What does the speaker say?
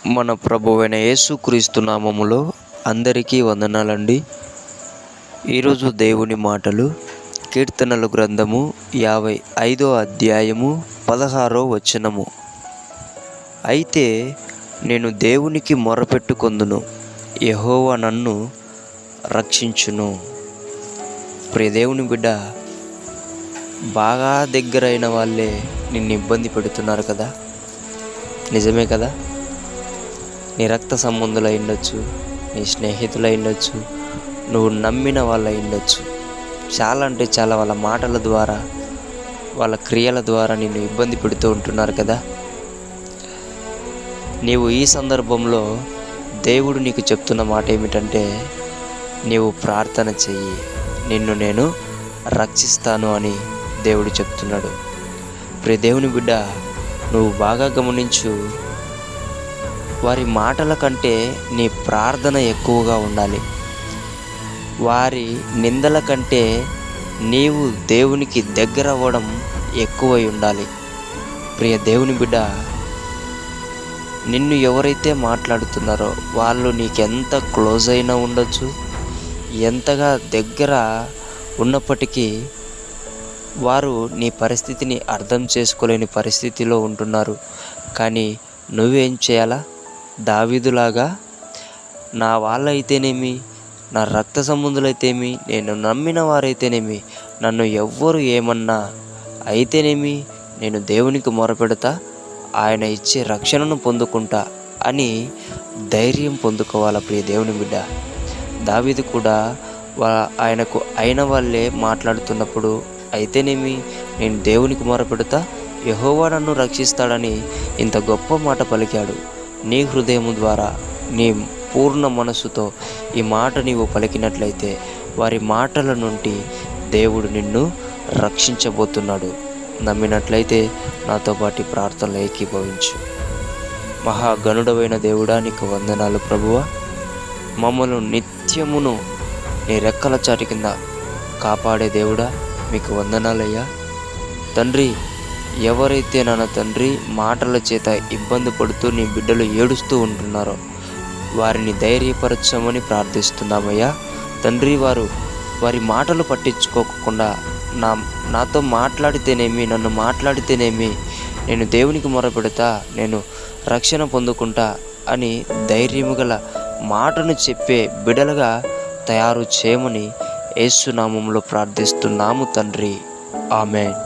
మన ప్రభువైన యేసుక్రీస్తు నామములో అందరికీ వందనాలండి. ఈరోజు దేవుని మాటలు కీర్తనల గ్రంథము 55వ అధ్యాయము 16వ వచనము. అయితే నేను దేవునికి మొరపెట్టుకొందును, యెహోవా నన్ను రక్షించును. ప్రియ దేవుని బిడ్డ, బాగా దగ్గరైన వాళ్ళే నిన్ను ఇబ్బంది పెడుతున్నారు కదా, నిజమే కదా? నీ రక్త సంబంధులై ఉండొచ్చు, నీ స్నేహితులై ఉండొచ్చు, నువ్వు నమ్మిన వాళ్ళై ఉండొచ్చు. చాలా అంటే చాలా వాళ్ళ మాటల ద్వారా, వాళ్ళ క్రియల ద్వారా నిన్ను ఇబ్బంది పెడుతూ ఉంటున్నారు కదా. నీవు ఈ సందర్భంలో దేవుడు నీకు చెప్తున్న మాట ఏమిటంటే, నీవు ప్రార్థన చెయ్యి, నిన్ను నేను రక్షిస్తాను అని దేవుడు చెప్తున్నాడు. ప్రియ దేవుని బిడ్డ, నువ్వు బాగా గమనించు. వారి మాటల కంటే నీ ప్రార్థన ఎక్కువగా ఉండాలి. వారి నిందల కంటే నీవు దేవునికి దగ్గర అవ్వడం ఎక్కువై ఉండాలి. ప్రియ దేవుని బిడ్డ, నిన్ను ఎవరైతే మాట్లాడుతున్నారో వాళ్ళు నీకెంత క్లోజ్ అయినా ఉండొచ్చు, ఎంతగా దగ్గర ఉన్నప్పటికీ వారు నీ పరిస్థితిని అర్థం చేసుకోలేని పరిస్థితిలో ఉంటున్నారు. కానీ నువ్వేం చేయాలా? దావీదులాగా, నా వాళ్ళైతేనేమి, నా రక్త సంబంధులైతేమి, నేను నమ్మిన వారైతేనేమి, నన్ను ఎవ్వరు ఏమన్నా అయితేనేమి, నేను దేవునికి మొరపెడతా, ఆయన ఇచ్చే రక్షణను పొందుకుంటా అని ధైర్యం పొందుకోవాలా. ప్రియ దేవుని బిడ్డ, దావీదు కూడా ఆయనకు అయిన వాళ్ళే మాట్లాడుతున్నప్పుడు అయితేనేమి, నేను దేవునికి మొరపెడతా, యెహోవా నన్ను రక్షిస్తాడని ఇంత గొప్ప మాట పలికాడు. నీ హృదయం ద్వారా, నీ పూర్ణ మనస్సుతో ఈ మాట నీవు పలికినట్లయితే వారి మాటల నుండి దేవుడు నిన్ను రక్షించబోతున్నాడు. నమ్మినట్లయితే నాతో పాటు ప్రార్థనలు ఏకీభవించు. మహాగణుడవైన దేవుడా, నీకు వందనాలు ప్రభువా. మమ్మల్ని నిత్యమును నీ రెక్కల చాటి కింద కాపాడే దేవుడా, మీకు వందనాలయ్యా. తండ్రి, ఎవరైతే నాన్న తండ్రి మాటల చేత ఇబ్బంది పడుతూ నీ బిడ్డలు ఏడుస్తూ ఉంటున్నారో వారిని ధైర్యపరచమని ప్రార్థిస్తున్నామయ్యా. తండ్రి, వారి మాటలు పట్టించుకోకుండా నాతో మాట్లాడితేనేమి, నన్ను మాట్లాడితేనేమి, నేను దేవునికి మొరపెడతా, నేను రక్షణ పొందుకుంటా అని ధైర్యము గల మాటను చెప్పే బిడ్డలుగా తయారు చేయమని యేసు నామములో ప్రార్థిస్తున్నాము తండ్రి. ఆమేన్.